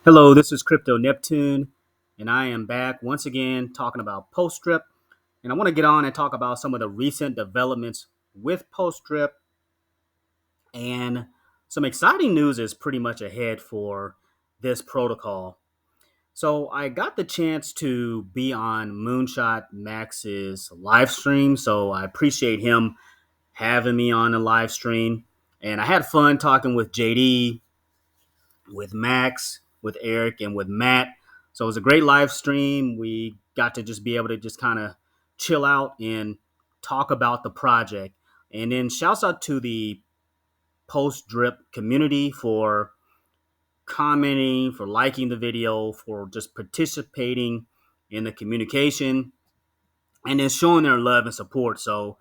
Hello, this is Crypto Neptune, and I am back once again talking about Poststrip. And I want to get on and talk about some of the recent developments with Poststrip, and some exciting news is pretty much ahead for this protocol. So I got the chance to be on Moonshot Max's live stream, so I appreciate him having me on the live stream. And I had fun talking with JD, with Max, with Eric, and with Matt. So it was a great live stream. We got to just be able to just kind of chill out and talk about the project. And then shouts out to the post drip community for commenting, for liking the video, for just participating in the communication, and then showing their love and support. So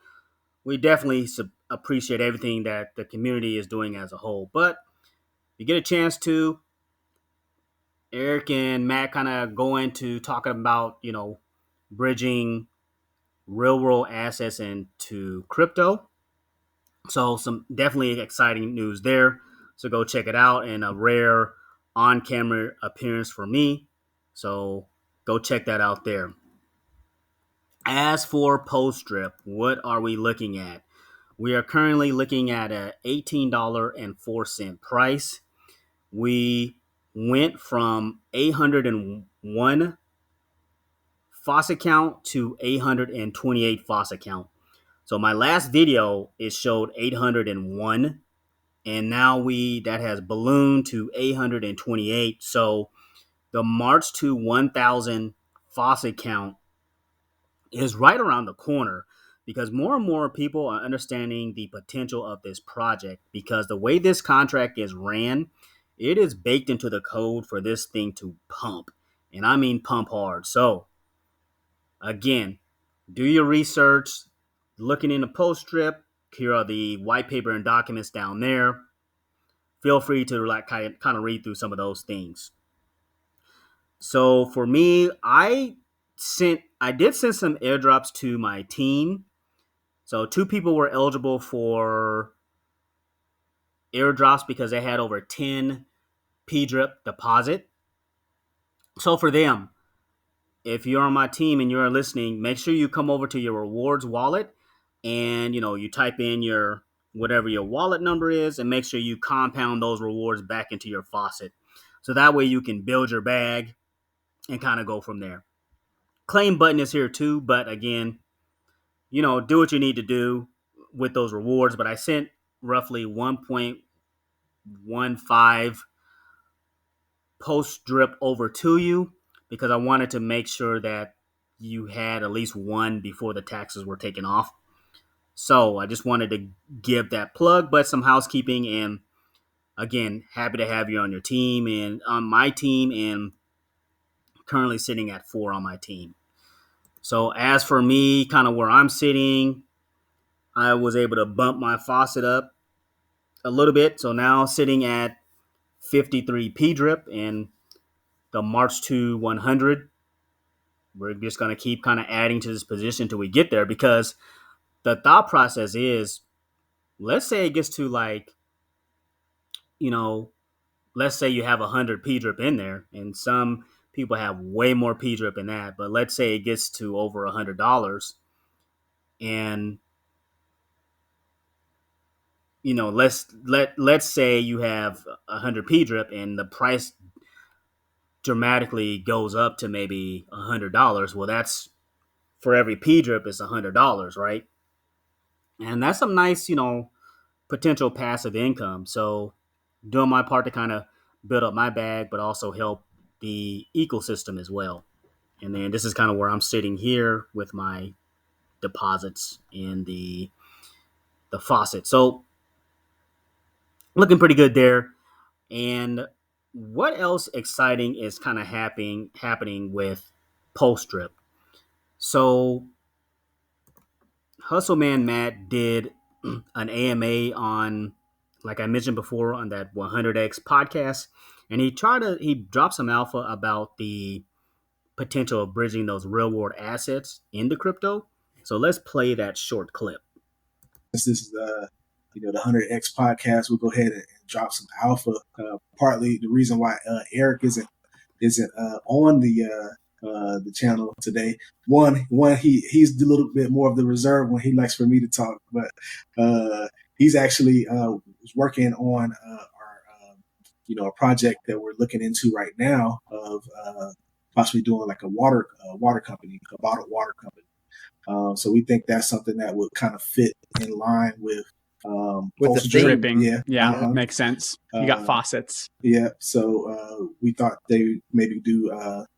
we definitely appreciate everything that the community is doing as a whole. But if you get a chance to, Eric and Matt kind of go into talking about, bridging real world assets into crypto. So some definitely exciting news there. So go check it out, and a rare on camera appearance for me. So go check that out there. As for Poststrip, what are we looking at? We are currently looking at a $18.04 price. We went from 801 faucet count to 828 faucet count. So my last video it showed 801, and now we that has ballooned to 828. So the march to 1,000 faucet count is right around the corner, because more and more people are understanding the potential of this project, because the way this contract is ran, it is baked into the code for this thing to pump, and I mean pump hard. So again, do your research, looking into Poststrip. Here are the white paper and documents down there. Feel free to kind of read through some of those things. So for me, I did send some airdrops to my team. So two people were eligible for airdrops because they had over 10 PDRIP deposit. So for them, if you're on my team and you're listening, make sure you come over to your rewards wallet, and you type in your whatever your wallet number is, and make sure you compound those rewards back into your faucet. So that way you can build your bag and kind of go from there. Claim button is here too, but again, do what you need to do with those rewards. But I sent roughly 1.15 post drip over to you because I wanted to make sure that you had at least one before the taxes were taken off. So I just wanted to give that plug, but some housekeeping. And again, happy to have you on your team and on my team, and currently sitting at 4 on my team. So as for me, kind of where I'm sitting, I was able to bump my faucet up a little bit. So now sitting at 53 P drip and the March to 100. We're just going to keep kind of adding to this position till we get there, because the thought process is, let's say it gets to you know, let's say you have 100 P drip in there, and some people have way more P drip than that, but let's say it gets to over $100, and let's say you have 100 P drip and the price dramatically goes up to maybe $100. Well, that's for every P drip is $100, right? And that's some nice, potential passive income. So doing my part to kind of build up my bag, but also help the ecosystem as well. And then this is kind of where I'm sitting here with my deposits in the faucet. So looking pretty good there. And what else exciting is kind of happening with Poststrip? So Hustleman Matt did an AMA on, like I mentioned before, on that 100x podcast, and he dropped some alpha about the potential of bridging those real world assets into crypto. So let's play that short clip. This is the 100x podcast. We'll go ahead and drop some alpha. Partly the reason why Eric isn't isn't on the channel today. One he's a little bit more of the reserve when he likes for me to talk, but he's actually working on a project that we're looking into right now of possibly doing like a water company, a bottled water company. So we think that's something that would kind of fit in line with With the Poststrip. dripping. Yeah, Makes sense. You got faucets. Yeah, so we thought they maybe do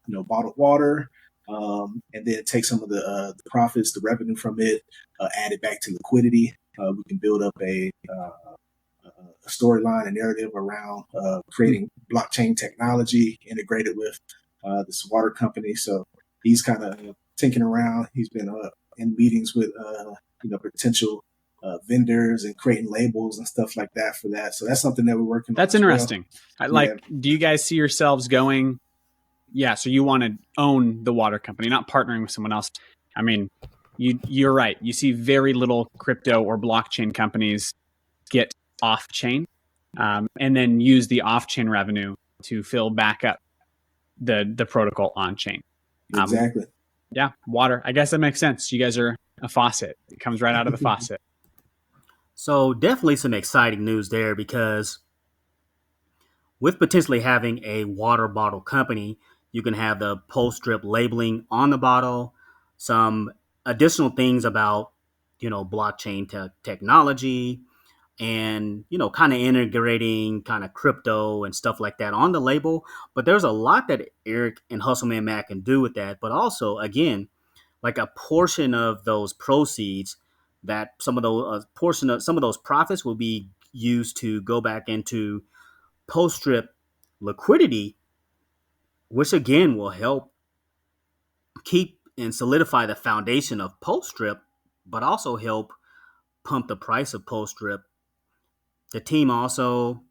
bottled water, and then take some of the profits, the revenue from it, add it back to liquidity. We can build up a storyline, a narrative around creating blockchain technology integrated with this water company. So he's kind of tinking around. He's been in meetings with potential vendors and creating labels and stuff like that for that. So that's something that we're working on. That's interesting. Do you guys see yourselves going? Yeah, so you want to own the water company, not partnering with someone else. I mean, you're right. You see very little crypto or blockchain companies get off chain, and then use the off chain revenue to fill back up the protocol on chain. Exactly. Yeah, water. I guess that makes sense. You guys are a faucet. It comes right out of the faucet. So definitely some exciting news there, because with potentially having a water bottle company, you can have the Poststrip labeling on the bottle, some additional things about, blockchain technology, and, kind of integrating kind of crypto and stuff like that on the label. But there's a lot that Eric and Hustleman Matt can do with that. But also, again, like a portion of those proceeds, that some of those portion of some of those profits will be used to go back into Poststrip liquidity, which again will help keep and solidify the foundation of Poststrip, but also help pump the price of Poststrip. The team also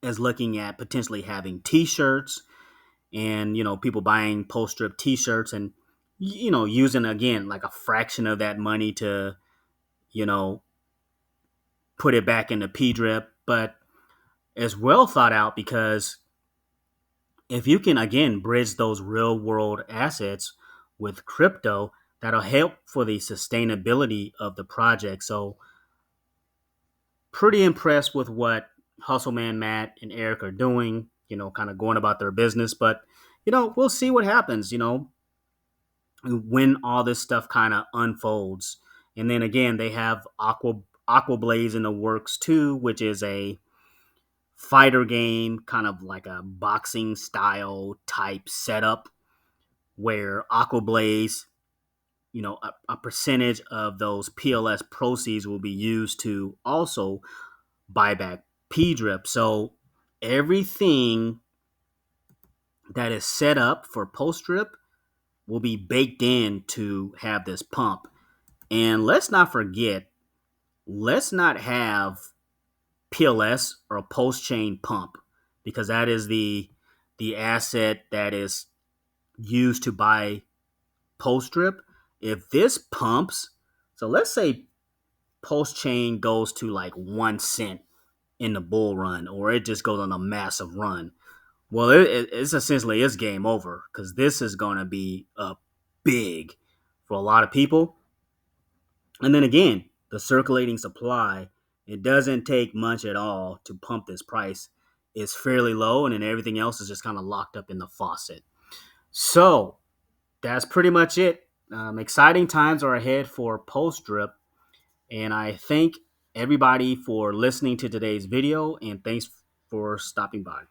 is looking at potentially having T-shirts, and people buying Poststrip T-shirts, and using again like a fraction of that money to you know put it back into PDRIP. But it's well thought out, because if you can again bridge those real world assets with crypto, that'll help for the sustainability of the project. So pretty impressed with what Hustleman Matt and Eric are doing, kind of going about their business. But we'll see what happens, when all this stuff kind of unfolds. And then again, they have Aqua Blaze in the works too, which is a fighter game, kind of like a boxing style type setup, where Aqua Blaze, a percentage of those PLS proceeds will be used to also buy back PDRIP. So everything that is set up for Poststrip will be baked in to have this pump. And let's not forget, let's not have PLS or a post chain pump, because that is the asset that is used to buy Poststrip. If this pumps, so let's say post chain goes to like 1 cent in the bull run, or it just goes on a massive run. Well, it's essentially it's game over, because this is going to be a big for a lot of people. And then again, the circulating supply, it doesn't take much at all to pump this price. It's fairly low, and then everything else is just kind of locked up in the faucet. So that's pretty much it. Exciting times are ahead for Poststrip, and I thank everybody for listening to today's video, and thanks for stopping by.